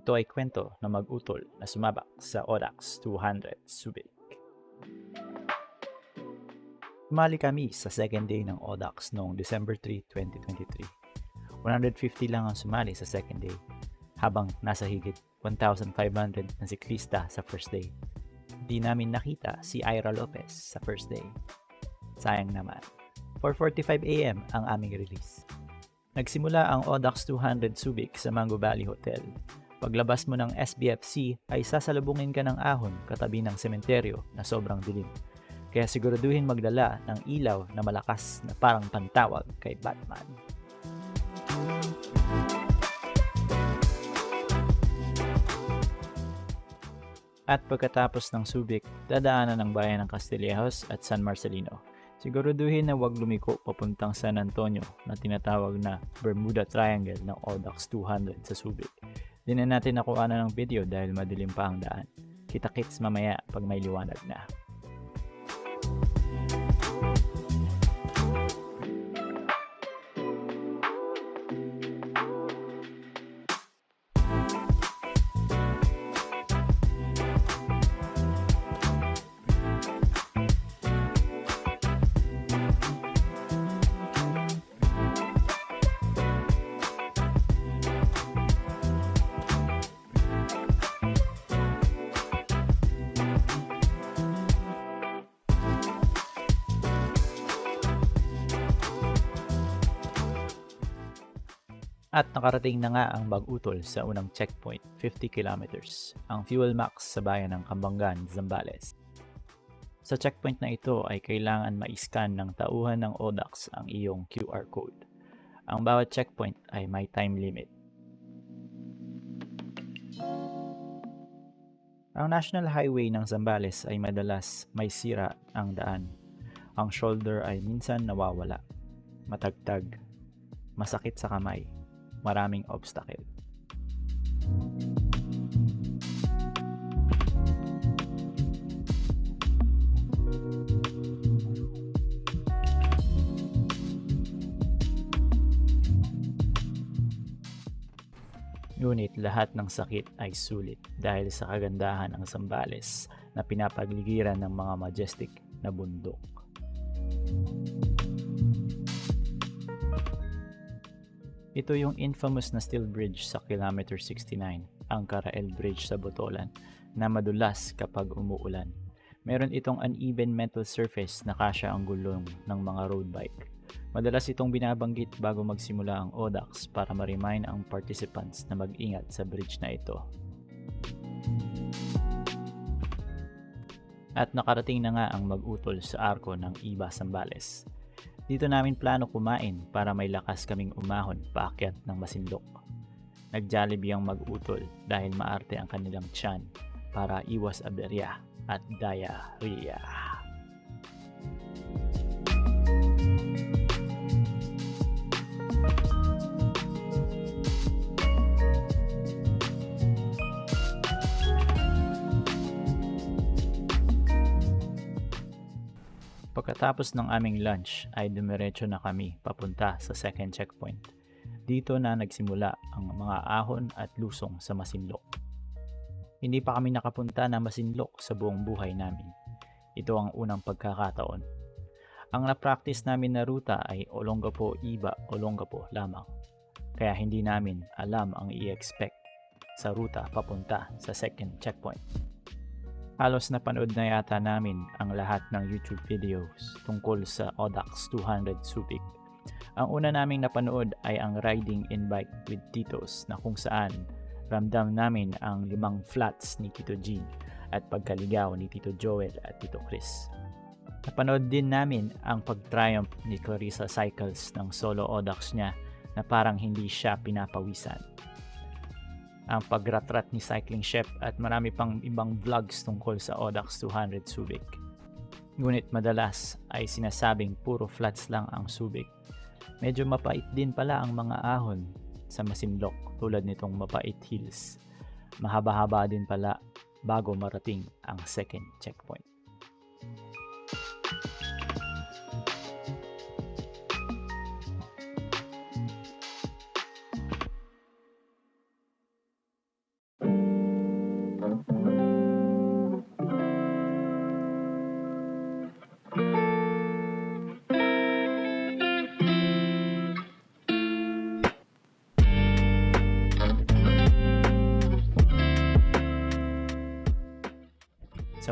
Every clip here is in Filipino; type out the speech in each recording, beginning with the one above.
Ito ay kwento na mag-utol na sumabak sa Audax 200 Subic. Sumali kami sa second day ng Audax noong December 3, 2023. 150 lang ang sumali sa second day, habang nasa higit 1,500 na siklista sa first day. Di namin nakita si Ira Lopez sa first day. Sayang naman. 4:45 AM ang aming release. Nagsimula ang Audax 200 Subic sa Mango Valley Hotel. Paglabas mo ng SBFC ay sasalubungin ka ng ahon katabi ng sementeryo na sobrang dilim. Kaya siguraduhin magdala ng ilaw na malakas na parang pantawag kay Batman. At pagkatapos ng Subic, dadaanan ng bayan ng Castillejos at San Marcelino. Siguraduhin na huwag lumiko papuntang San Antonio na tinatawag na Bermuda Triangle ng Audax 200 sa Subic. Di na natin nakuha na ng video dahil madilim pa ang daan. Kita-kits mamaya pag may liwanag na. At nakarating na nga ang mag-utol sa unang checkpoint, 50 kilometers, ang Fuel Max sa bayan ng Cambangan, Zambales. Sa checkpoint na ito ay kailangan ma-scan ng tauhan ng Audax ang iyong QR code. Ang bawat checkpoint ay may time limit. Ang National Highway ng Zambales ay madalas may sira ang daan. Ang shoulder ay minsan nawawala, matagtag, masakit sa kamay, maraming obstacle. Ngunit lahat ng sakit ay sulit dahil sa kagandahan ng Zambales na pinapagligiran ng mga majestic na bundok. Ito yung infamous na steel bridge sa kilometer 69, ang Carael Bridge sa Botolan, na madulas kapag umuulan. Meron itong uneven metal surface na kasya ang gulong ng mga road bike. Madalas itong binabanggit bago magsimula ang Audax para ma-remind ang participants na mag-ingat sa bridge na ito. At nakarating na nga ang mag-utol sa arko ng Iba Zambales. Dito namin plano kumain para may lakas kaming umahon paakyat ng Masinloc. Nag-Jollibee ang mag-utol dahil maarte ang kanilang tiyan para iwas aberya at diarrhea. Pagkatapos ng aming lunch ay dumiretso na kami papunta sa second checkpoint. Dito na nagsimula ang mga ahon at lusong sa Masinloc. Hindi pa kami nakapunta na Masinloc sa buong buhay namin. Ito ang unang pagkakataon. Ang na-practice namin na ruta ay Olongapo, Iba, Olongapo lamang. Kaya hindi namin alam ang i-expect sa ruta papunta sa second checkpoint. Halos napanood na yata namin ang lahat ng YouTube videos tungkol sa Audax 200 Subic. Ang una naming napanood ay ang Riding in Bike with Titos na kung saan ramdam namin ang 5 flats ni Tito Jean at pagkaligaw ni Tito Joel at Tito Chris. Napanood din namin ang pag-triumph ni Clarissa Cycles ng solo Audax niya na parang hindi siya pinapawisan. Ang pagratrat ni Cycling Chef at marami pang ibang vlogs tungkol sa Audax 200 Subic. Ngunit madalas ay sinasabing puro flats lang ang Subic. Medyo mapait din pala ang mga ahon sa Masinloc tulad nitong Mapait Hills. Mahaba-haba din pala bago marating ang second checkpoint. Sa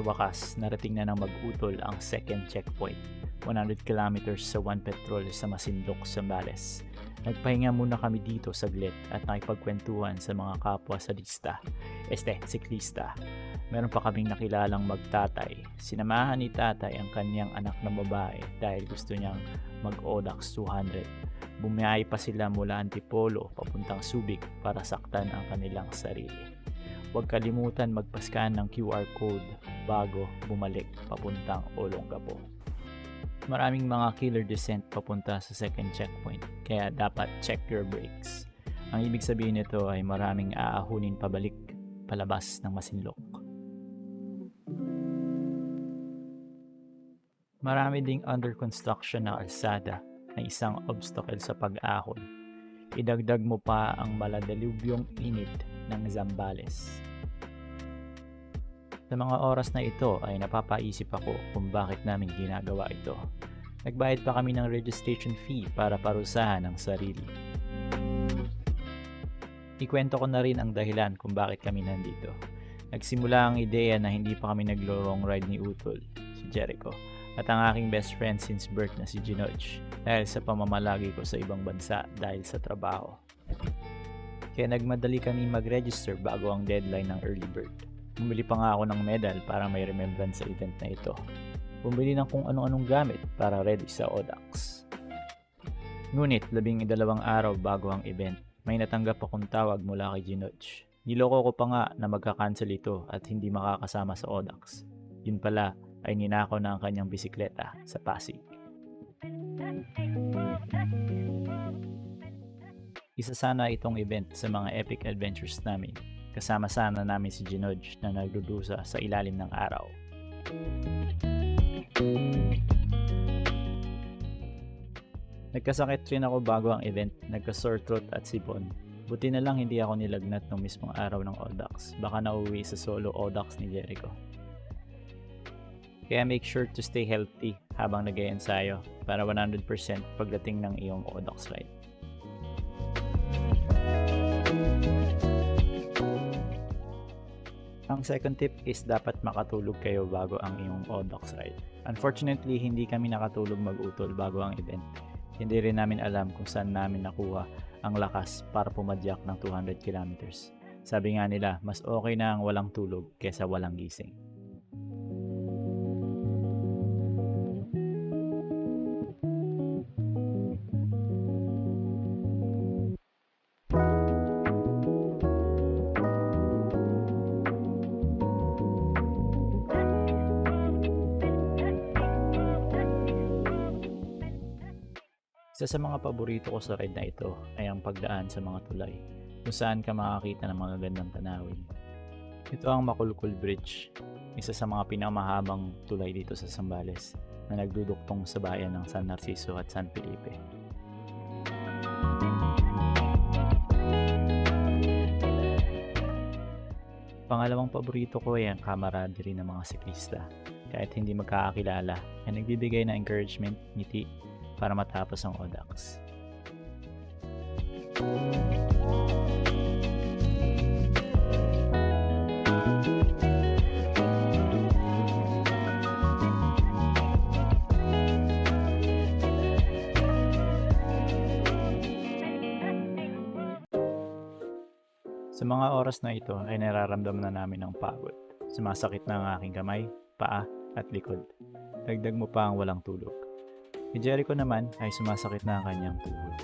wakas, narating na ng mag-utol ang second checkpoint, 100 kilometers sa one petrol sa Masinloc, Zambales. Nagpahinga muna kami dito saglit at nakipagkwentuhan sa mga kapwa sadista, siklista. Meron pa kaming nakilalang magtatay. Sinamahan ni tatay ang kanyang anak na babae dahil gusto niyang mag-Odax 200. Bumiyahe pa sila mula Antipolo papuntang Subic para saktan ang kanilang sarili. Huwag kalimutan magpascan ng QR code bago bumalik papuntang Olongapo. Maraming mga killer descent papunta sa second checkpoint, kaya dapat check your brakes. Ang ibig sabihin nito ay maraming aahunin pabalik palabas ng Masinloc. Marami ding under construction na kalsada na isang obstacle sa pag-ahon. Idagdag mo pa ang maladalubyong init ng Zambales. Sa mga oras na ito ay napapaisip ako kung bakit namin ginagawa ito. Nagbayad pa kami ng registration fee para parusahan ang sarili. Ikwento ko na rin ang dahilan kung bakit kami nandito. Nagsimula ang ideya na hindi pa kami naglo-long ride ni Utol, si Jericho, at ang aking best friend since birth na si Ginoj dahil sa pamamalagi ko sa ibang bansa dahil sa trabaho. Kaya nagmadali kami mag-register bago ang deadline ng early bird. Bumili pa nga ako ng medal para may remembrance sa event na ito. Bumili ng kung anong-anong gamit para ready sa Odax. Ngunit 12 araw bago ang event, may natanggap akong tawag mula kay Ginoj. Niloko ko pa nga na magka-cancel ito at hindi makakasama sa Odax. Yun pala ay ninakaw na ang kanyang bisikleta sa Pasig. Isa sana itong event sa mga epic adventures namin. Kasama sana namin si Ginoj na nagdudusa sa ilalim ng araw. Nagkasakit rin ako bago ang event, nagka-sore throat at sipon. Buti na lang hindi ako nilagnat nung mismong araw ng Odax, baka nauwi sa solo Odax ni Jericho. Kaya make sure to stay healthy habang nag-e-ensayo para 100% pagdating ng iyong Odax ride. Ang second tip is dapat makatulog kayo bago ang iyong Odax ride. Unfortunately, hindi kami nakatulog mag-utol bago ang event. Hindi rin namin alam kung saan namin nakuha ang lakas para pumadyak ng 200 kilometers. Sabi nga nila, mas okay na ang walang tulog kesa walang gising. Isa sa mga paborito ko sa ride na ito ay ang pagdaan sa mga tulay, kung saan ka makakita ng mga gandang tanawin. Ito ang Makulkul Bridge, isa sa mga pinakamahabang tulay dito sa Zambales na nagduduktong sa bayan ng San Narciso at San Felipe. Pangalawang paborito ko ay ang camaraderie ng mga siklista. Kahit hindi magkakakilala, ay nagbibigay ng encouragement, ngiti, para matapos ang Odax. Sa mga oras na ito ay nararamdaman na namin ang pagod. Sumasakit na ang aking kamay, paa at likod. Dagdag mo pa ang walang tulog. Si Jericho naman ay sumasakit na ang kanyang tuhod.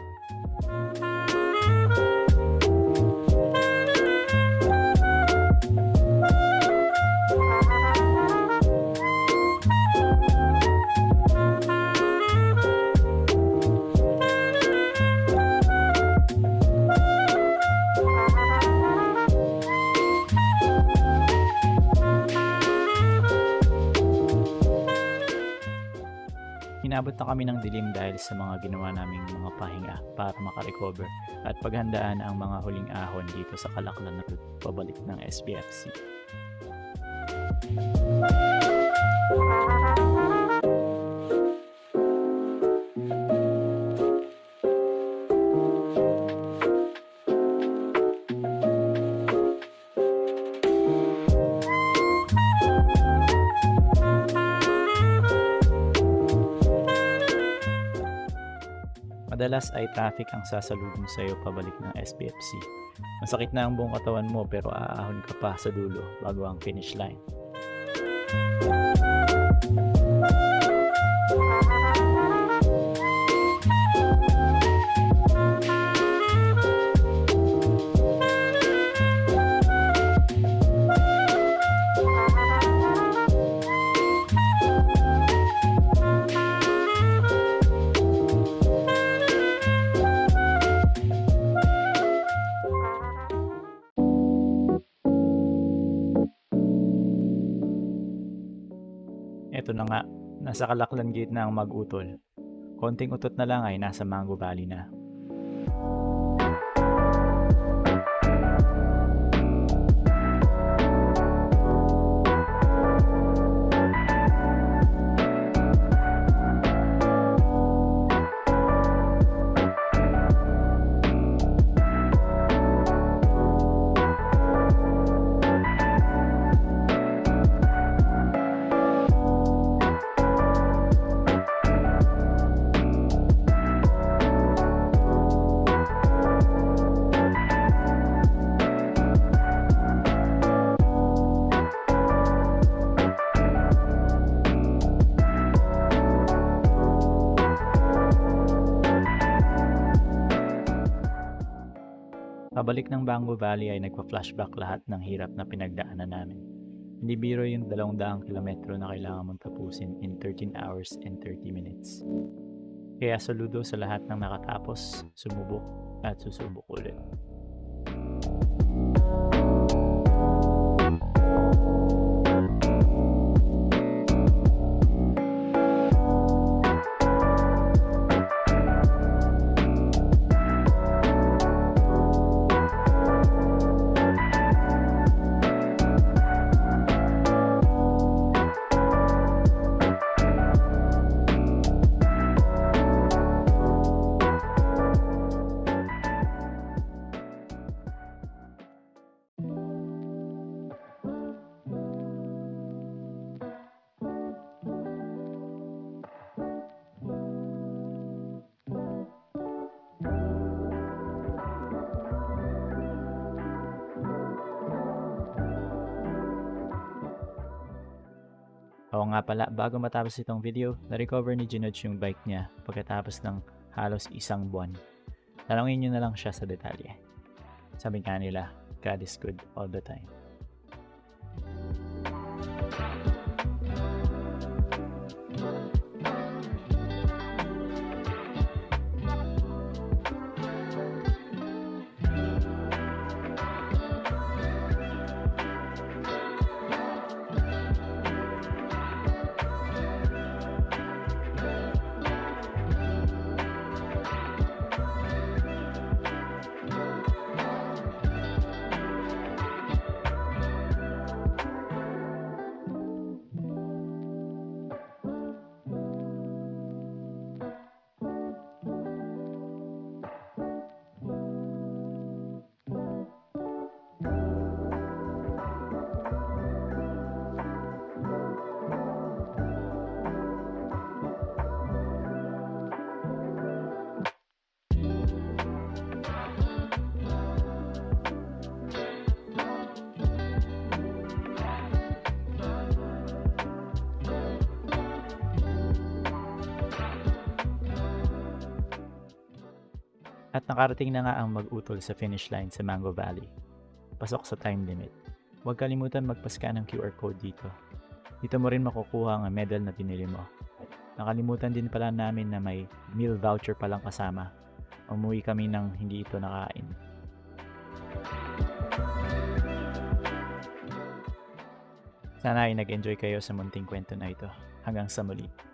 Inabot na kami ng dilim dahil sa mga ginawa naming mga pahinga para makarecover at paghandaan ang mga huling ahon dito sa Kalaklan na pabalik ng SBFC. Madalas ay traffic ang sasalubong sa iyo pabalik ng SBFC. Masakit na ang buong katawan mo pero aahon ka pa sa dulo bago ang finish line. Eto na nga, nasa Kalaklan Gate na ang mag-utol. Konting utot na lang ay nasa Mango Valley na. Pabalik ng Mango Valley ay nagpa-flashback lahat ng hirap na pinagdaanan namin. Hindi biro yung 200 kilometro na kailangan mong tapusin in 13 hours and 30 minutes. Kaya saludo sa lahat ng nakatapos, sumubok at susubok ulit. Oo nga pala, bago matapos itong video, na-recover ni Ginoj yung bike niya pagkatapos ng halos isang buwan. Talangin nyo na lang siya sa detalye. Sabi nga nila, God is good all the time. At nakarating na nga ang mag-utol sa finish line sa Mango Valley. Pasok sa time limit. Huwag kalimutan magpa-scan ng QR code dito. Dito mo rin makukuha ang medal na pinili mo. Nakalimutan din pala namin na may meal voucher palang kasama. Umuwi kami nang hindi ito nakain. Sana ay nag-enjoy kayo sa munting kwento na ito. Hanggang sa muli.